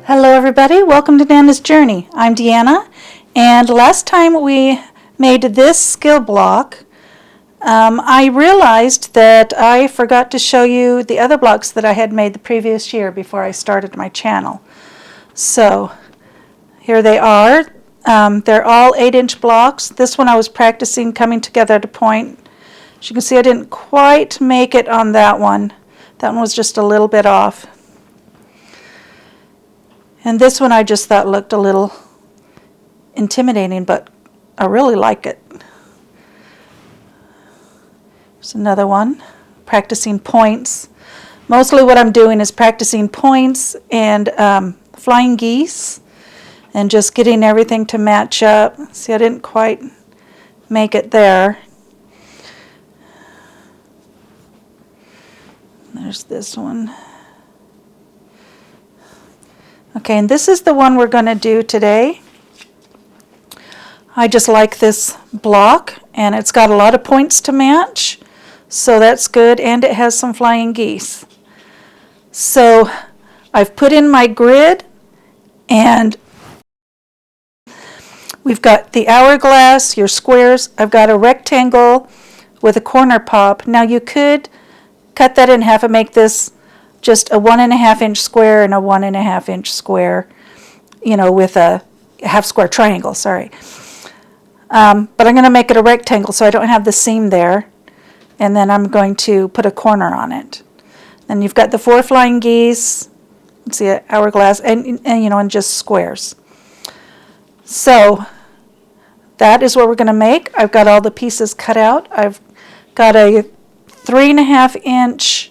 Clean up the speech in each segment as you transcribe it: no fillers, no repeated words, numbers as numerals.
Hello everybody, welcome to Nana's Journey. I'm Deanna, and last time we made this skill block, I realized that I forgot to show you the other blocks that I had made the previous year before I started my channel. So here they are. They're all 8-inch blocks. This one I was practicing coming together at a point. As you can see, I didn't quite make it on that one. That one was just a little bit off. And this one I just thought looked a little intimidating, but I really like it. There's another one, practicing points. Mostly what I'm doing is practicing points and flying geese and just getting everything to match up. See, I didn't quite make it there. There's this one. Okay, and this is the one we're going to do today. I just like this block, and it's got a lot of points to match, so that's good, and it has some flying geese. So I've put in my grid, and we've got the hourglass, your squares. I've got a rectangle with a corner pop. Now you could cut that in half and make this just a 1.5-inch square and a 1.5-inch square, with a half square triangle, sorry. But I'm going to make it a rectangle so I don't have the seam there. And then I'm going to put a corner on it. Then you've got the 4 flying geese, see an hourglass, and just squares. So that is what we're going to make. I've got all the pieces cut out. I've got a 3.5-inch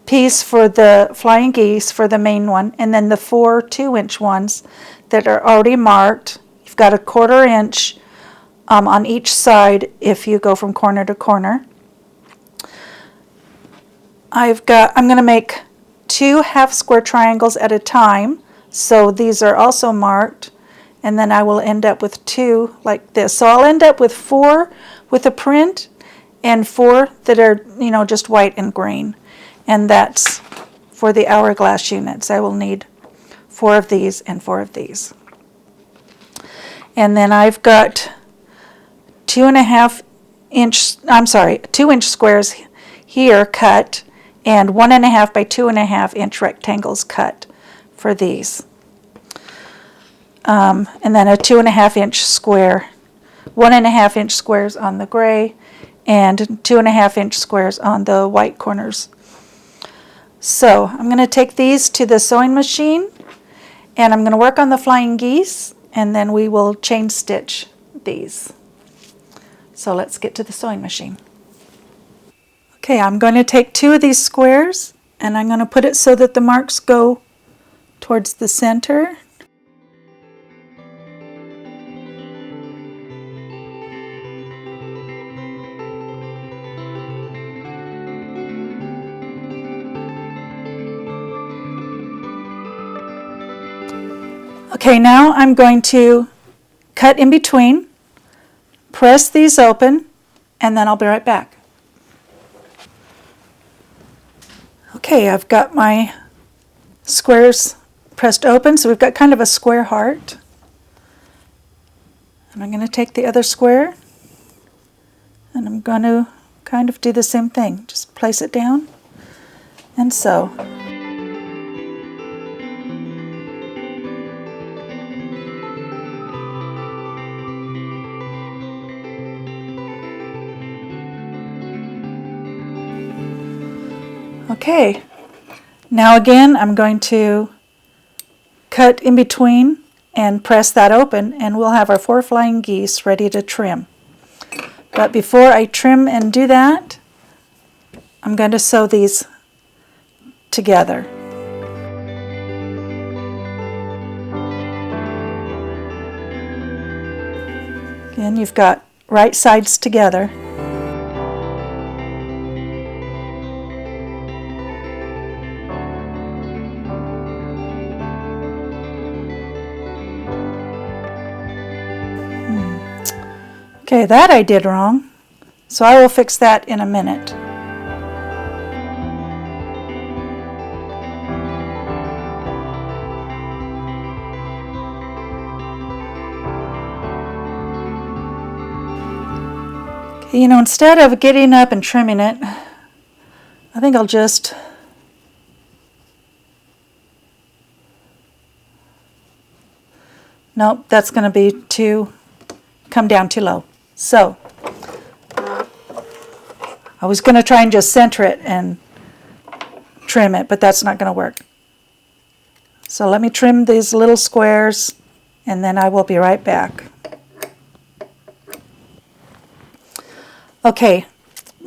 piece for the flying geese for the main one, and then the 4 2-inch ones that are already marked. You've got a 1/4 inch on each side if you go from corner to corner. I'm going to make 2 half square triangles at a time, so these are also marked, and then I will end up with 2 like this. So I'll end up with 4 with a print and 4 that are just white and green. And that's for the hourglass units. I will need 4 of these and 4 of these. And then I've got 2-inch squares here cut, and 1.5 by 2.5-inch rectangles cut for these. And then a 2.5-inch square, 1.5-inch squares on the gray, and 2.5-inch squares on the white corners. So I'm going to take these to the sewing machine, and I'm going to work on the flying geese, and then we will chain stitch these. So let's get to the sewing machine. Okay, I'm going to take 2 of these squares, and I'm going to put it so that the marks go towards the center. Okay, now I'm going to cut in between, press these open, and then I'll be right back. Okay, I've got my squares pressed open, so we've got kind of a square heart. And I'm going to take the other square, and I'm going to kind of do the same thing. Just place it down and sew. Okay, now again I'm going to cut in between and press that open, and we'll have our 4 flying geese ready to trim. But before I trim and do that, I'm going to sew these together. Again, you've got right sides together. Okay, that I did wrong, so I will fix that in a minute. You know, instead of getting up and trimming it, I think I'll just nope, that's going to be come down too low. So I was going to try and just center it and trim it, but that's not going to work. So let me trim these little squares and then I will be right back. Okay,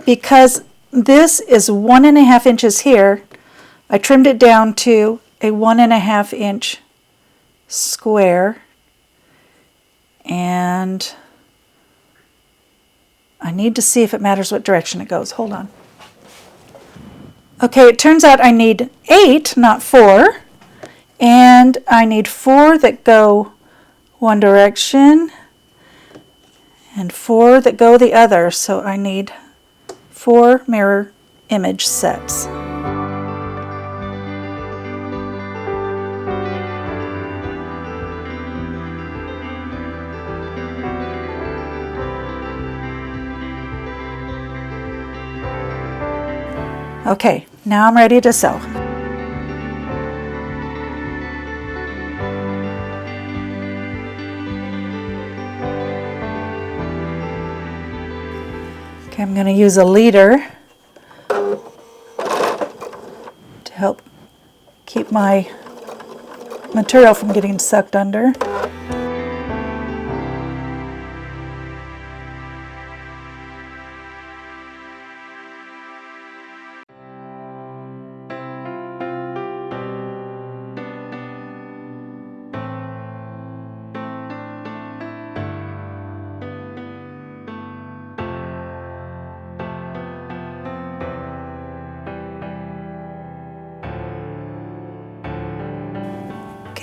because this is 1.5 inches here, I trimmed it down to a 1.5 inch square, and I need to see if it matters what direction it goes. Hold on. Okay, it turns out I need 8, not 4, and I need 4 that go one direction and 4 that go the other, so I need 4 mirror image sets. Okay, now I'm ready to sew. Okay, I'm going to use a leader to help keep my material from getting sucked under.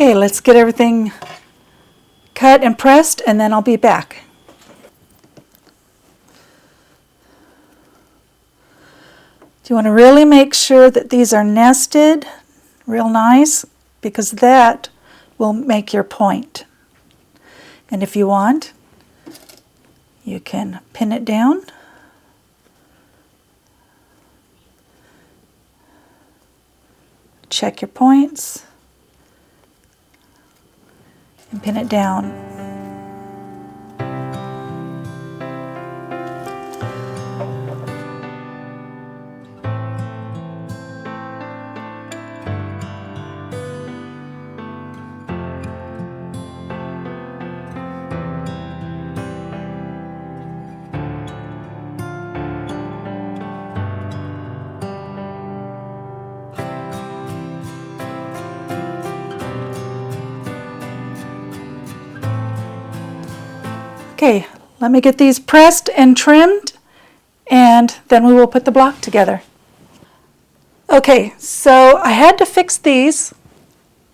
Okay, let's get everything cut and pressed, and then I'll be back. You want to really make sure that these are nested real nice, because that will make your point. And if you want, you can pin it down. Check your points and pin it down. Okay, let me get these pressed and trimmed, and then we will put the block together. Okay, so I had to fix these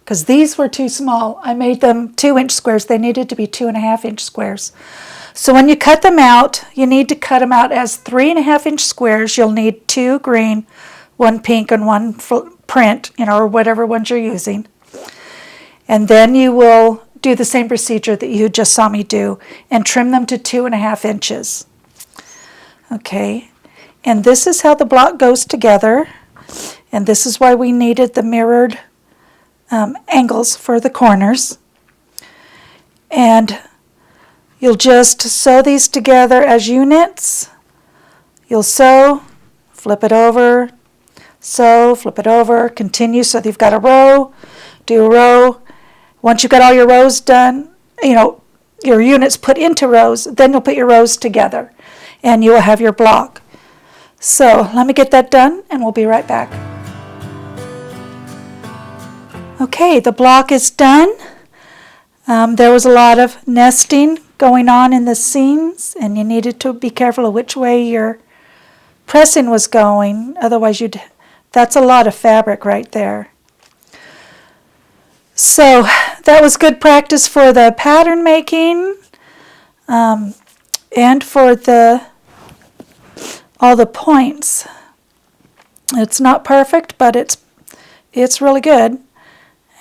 because these were too small. I made them 2-inch squares. They needed to be 2.5-inch squares. So when you cut them out, you need to cut them out as 3.5-inch squares. You'll need 2 green, 1 pink, and 1 print, or whatever ones you're using. And then you will do the same procedure that you just saw me do and trim them to 2.5 inches. Okay, and this is how the block goes together, and this is why we needed the mirrored angles for the corners. And you'll just sew these together as units. You'll sew, flip it over, sew, flip it over, continue so that you've got a row, do a row. Once you've got all your rows done, your units put into rows, then you'll put your rows together and you will have your block. So let me get that done and we'll be right back. Okay, the block is done. There was a lot of nesting going on in the seams, and you needed to be careful of which way your pressing was going. Otherwise, that's a lot of fabric right there. So that was good practice for the pattern making and for all the points. It's not perfect, but it's really good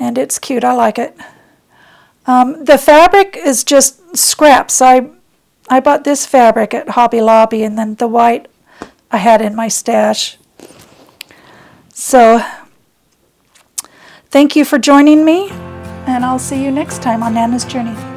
and it's cute. I like it. The fabric is just scraps. I I bought this fabric at Hobby Lobby, and then the white I had in my stash. So thank you for joining me, and I'll see you next time on Nana's Journey.